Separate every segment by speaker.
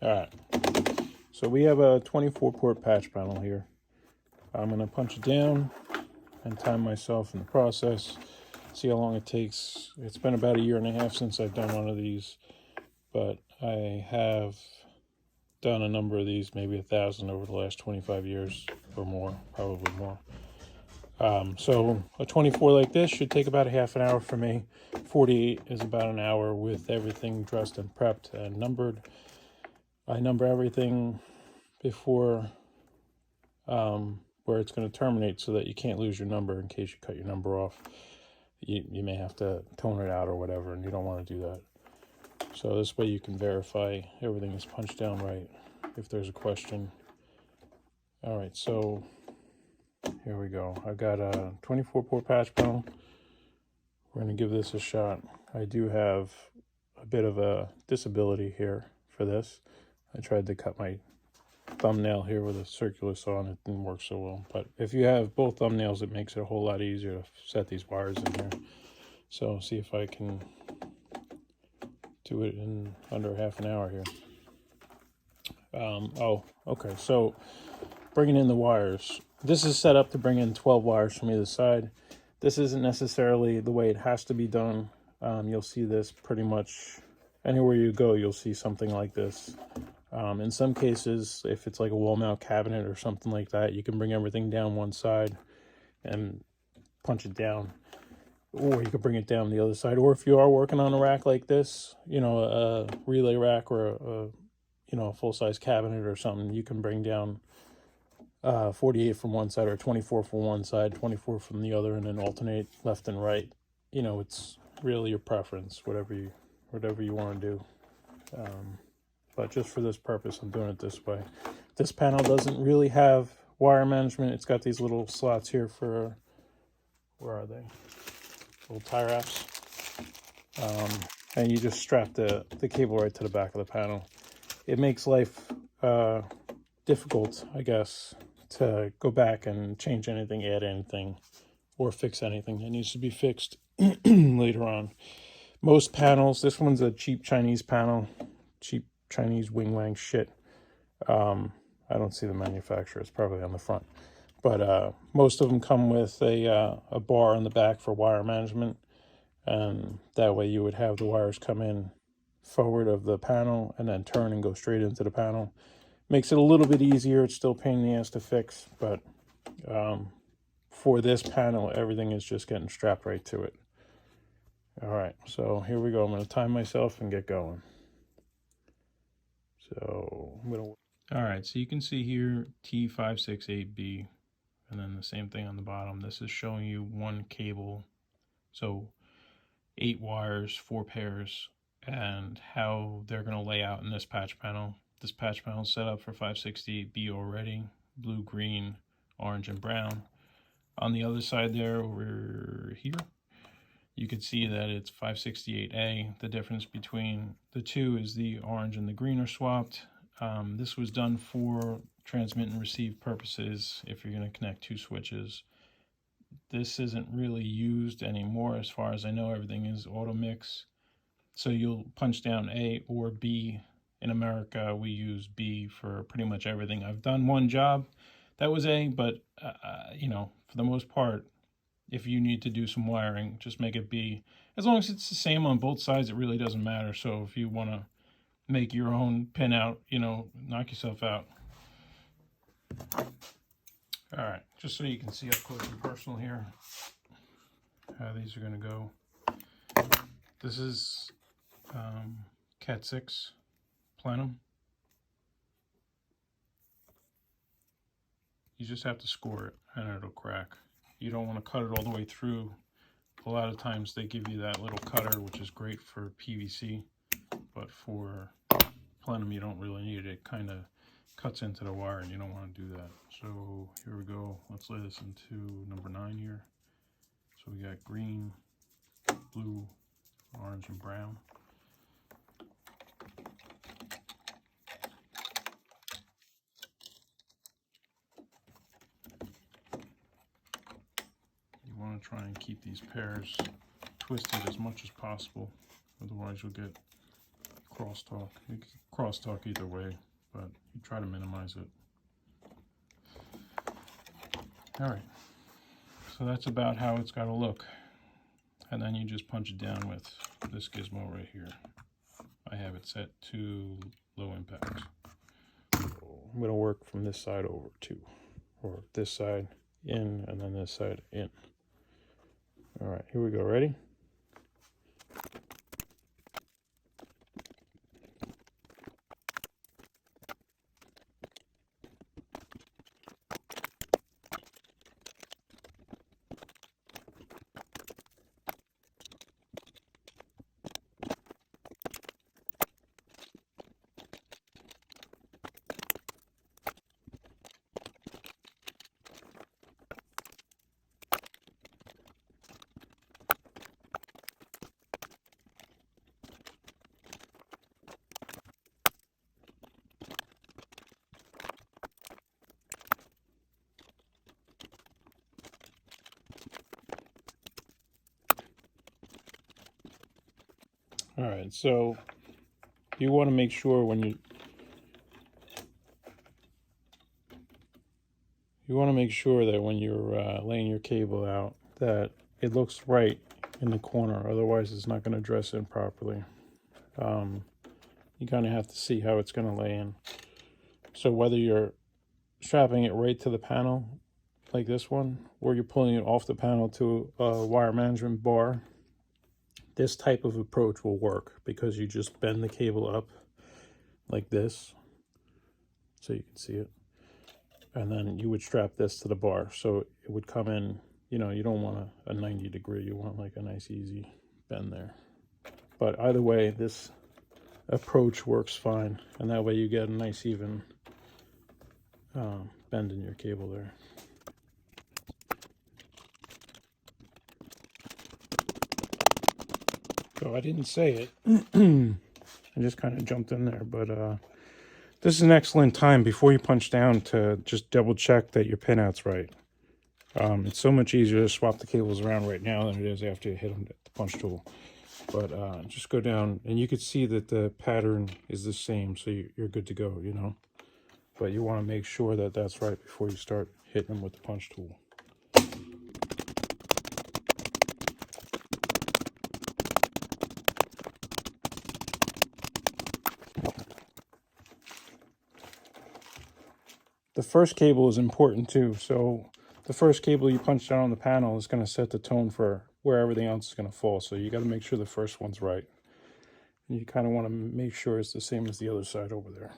Speaker 1: All right, so we have a 24 port patch panel here. I'm going to punch it down and time myself in the process, see how long it takes. It's been about a year and a half since I've done one of these, but I have done a number of these, maybe 1,000 over the last 25 years or more, probably more. So a 24 like this should take about a half an hour for me. 48 is about an hour with everything dressed and prepped and numbered. I number everything before where it's going to terminate so that you can't lose your number in case you cut your number off. You may have to tone it out or whatever, and you don't want to do that. So this way you can verify everything is punched down right if there's a question. All right, so here we go. I got a 24 port patch panel. We're going to give this a shot. I do have a bit of a disability here for this. I tried to cut my thumbnail here with a circular saw and it didn't work so well. But if you have both thumbnails, it makes it a whole lot easier to set these wires in here. So see if I can do it in under half an hour here. Okay, so bringing in the wires. This is set up to bring in 12 wires from either side. This isn't necessarily the way it has to be done. You'll see this pretty much anywhere you go, you'll see something like this. In some cases, if it's like a wall mount cabinet or something like that, you can bring everything down one side and punch it down. Or you could bring it down the other side. Or if you are working on a rack like this, you know, a relay rack or a full-size cabinet or something, you can bring down 48 from one side or 24 from one side, 24 from the other, and then alternate left and right. You know, it's really your preference, whatever you want to do. But just for this purpose, I'm doing it this way. This panel doesn't really have wire management. It's got these little slots here for, where are they? Little tie wraps. And you just strap the cable right to the back of the panel. It makes life difficult, I guess, to go back and change anything, add anything, or fix anything that needs to be fixed later on. Most panels, this one's a cheap Chinese panel, cheap Chinese wing wang shit. I don't see the manufacturer, it's probably on the front. But most of them come with a bar on the back for wire management. And that way you would have the wires come in forward of the panel and then turn and go straight into the panel. Makes it a little bit easier. It's still a pain in the ass to fix, but for this panel, everything is just getting strapped right to it. All right, so here we go. I'm going to time myself and get going. So I'm going to... All right, so you can see here T568B, and then the same thing on the bottom. This is showing you one cable. So 8 wires, 4 pairs, and how they're going to lay out in this patch panel. This patch panel is set up for 568B already, blue, green, orange, and brown. On the other side there, over here, you can see that it's 568A. The difference between the two is the orange and the green are swapped. This was done for transmit and receive purposes if you're going to connect 2 switches. This isn't really used anymore. As far as I know, everything is auto mix. So you'll punch down A or B. In America, we use B for pretty much everything. I've done one job that was A, but for the most part, if you need to do some wiring, just make it B. As long as it's the same on both sides, it really doesn't matter. So if you want to make your own pin out, knock yourself out. All right, just so you can see up close and personal here how these are going to go. This is Cat 6 plenum. You just have to score it and it'll crack. You don't want to cut it all the way through. A lot of times they give you that little cutter, which is great for PVC, but for plenum you don't really need it. It kind of cuts into the wire and you don't want to do that. So here we go. Let's lay this into number 9 here. So we got green, blue, orange, and brown. You want to try and keep these pairs twisted as much as possible, otherwise you'll get crosstalk. You can crosstalk either way, but you try to minimize it. All right, so that's about how it's got to look. And then you just punch it down with this gizmo right here. I have it set to low impact. So I'm going to work from this side over too, or this side in and then this side in. All right, here we go. Ready? All right, so you want to make sure when you want to make sure that when you're laying your cable out that it looks right in the corner, otherwise it's not going to dress in properly. You kind of have to see how it's going to lay in. So whether you're strapping it right to the panel like this one, or you're pulling it off the panel to a wire management bar, this type of approach will work because you just bend the cable up like this so you can see it, and then you would strap this to the bar so it would come in. You know, you don't want a 90 degree, you want like a nice easy bend there. But either way, this approach works fine, and that way you get a nice even bend in your cable there. So I didn't say it. I just kind of jumped in there, but this is an excellent time before you punch down to just double check that your pinout's right. It's so much easier to swap the cables around right now than it is after you hit them with the punch tool. But just go down, and you can see that the pattern is the same, so you're good to go, you know. But you want to make sure that that's right before you start hitting them with the punch tool. The first cable is important too. So the first cable you punch down on the panel is going to set the tone for where everything else is going to fall. So you got to make sure the first one's right. And you kind of want to make sure it's the same as the other side over there.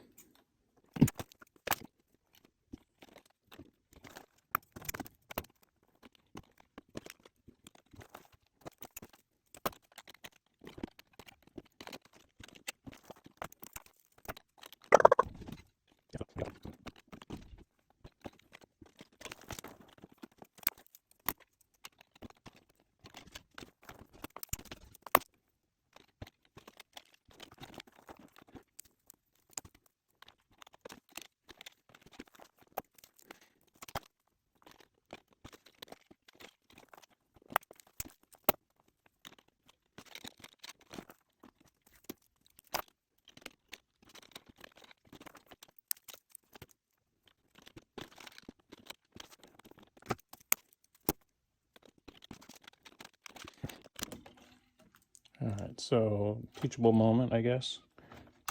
Speaker 1: All right, so teachable moment, I guess.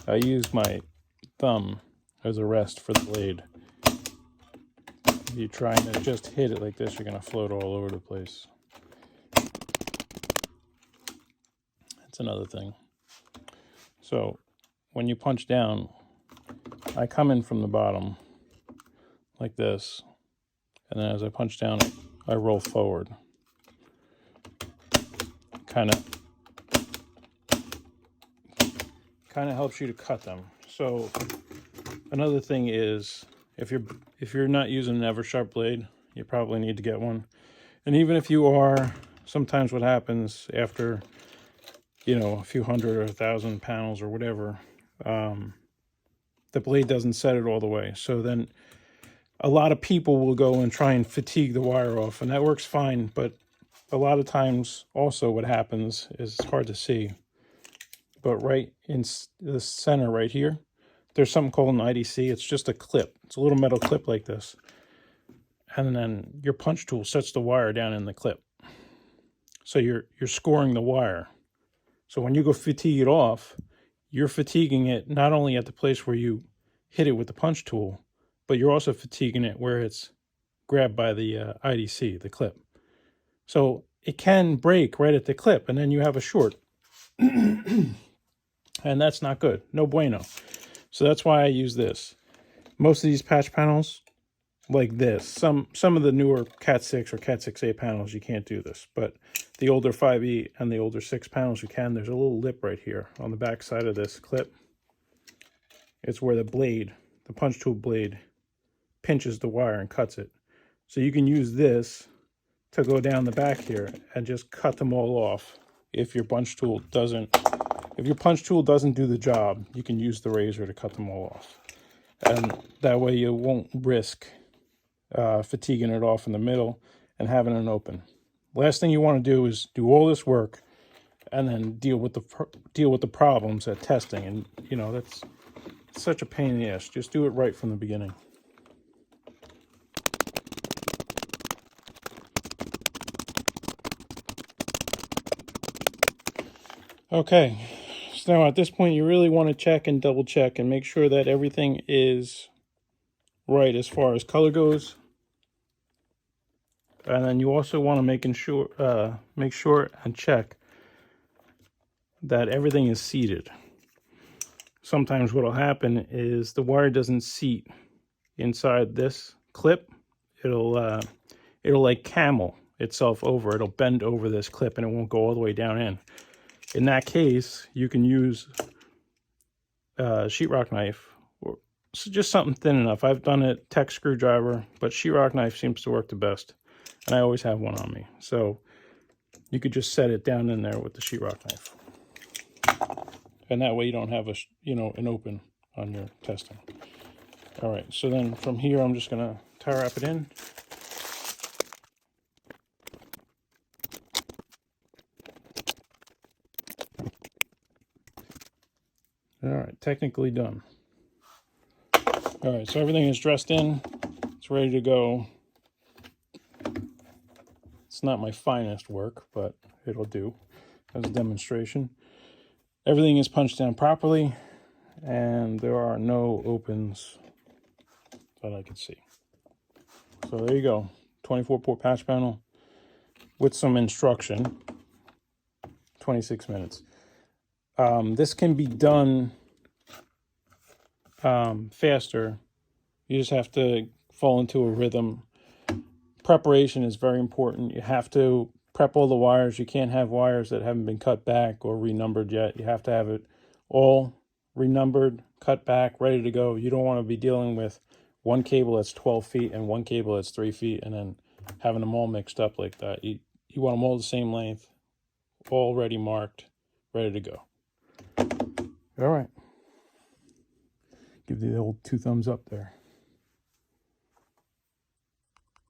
Speaker 1: I use my thumb as a rest for the blade. If you're trying to just hit it like this, you're going to float all over the place. That's another thing. So when you punch down, I come in from the bottom like this, and then as I punch down, I roll forward. Kind of helps you to cut them. So another thing is, if you're not using an Eversharp blade, you probably need to get one. And even if you are, sometimes what happens after, you know, a few hundred or 1,000 panels or whatever, the blade doesn't set it all the way. So then a lot of people will go and try and fatigue the wire off, and that works fine. But a lot of times also what happens is, it's hard to see, but right in the center right here, there's something called an IDC. It's just a clip. It's a little metal clip like this. And then your punch tool sets the wire down in the clip. So you're scoring the wire. So when you go fatigue it off, you're fatiguing it not only at the place where you hit it with the punch tool, but you're also fatiguing it where it's grabbed by the IDC, the clip. So it can break right at the clip, and then you have a short. And that's not good. No bueno. So that's why I use this. Most of these patch panels, like this. Some of the newer Cat 6 or Cat 6A panels, you can't do this. But the older 5E and the older 6 panels, you can. There's a little lip right here on the back side of this clip. It's where the blade, the punch tool blade, pinches the wire and cuts it. So you can use this to go down the back here and just cut them all off. If your punch tool doesn't do the job, you can use the razor to cut them all off. And that way you won't risk fatiguing it off in the middle and having it open. Last thing you want to do is do all this work and then deal with the problems at testing. And you know, that's such a pain in the ass. Just do it right from the beginning. Okay, so now at this point you really want to check and double check and make sure that everything is right as far as color goes. And then you also want to make sure and check that everything is seated. Sometimes what will happen is the wire doesn't seat inside this clip. It'll like camel itself over. It'll bend over this clip and it won't go all the way down in. In that case, you can use a sheetrock knife or just something thin enough. I've done it tech screwdriver, but sheetrock knife seems to work the best. And I always have one on me. So you could just set it down in there with the sheetrock knife. And that way you don't have an open on your testing. All right, so then from here, I'm just gonna tie wrap it in. All right, technically done. All right, so everything is dressed in. It's ready to go. It's not my finest work, but it'll do as a demonstration. Everything is punched down properly, and there are no opens that I can see. So there you go, 24-port patch panel with some instruction, 26 minutes. This can be done faster. You just have to fall into a rhythm. Preparation is very important. You have to prep all the wires. You can't have wires that haven't been cut back or renumbered yet. You have to have it all renumbered, cut back, ready to go. You don't want to be dealing with one cable that's 12 feet and one cable that's 3 feet and then having them all mixed up like that. You want them all the same length, all ready marked, ready to go. All right. Give the old 2 thumbs up there.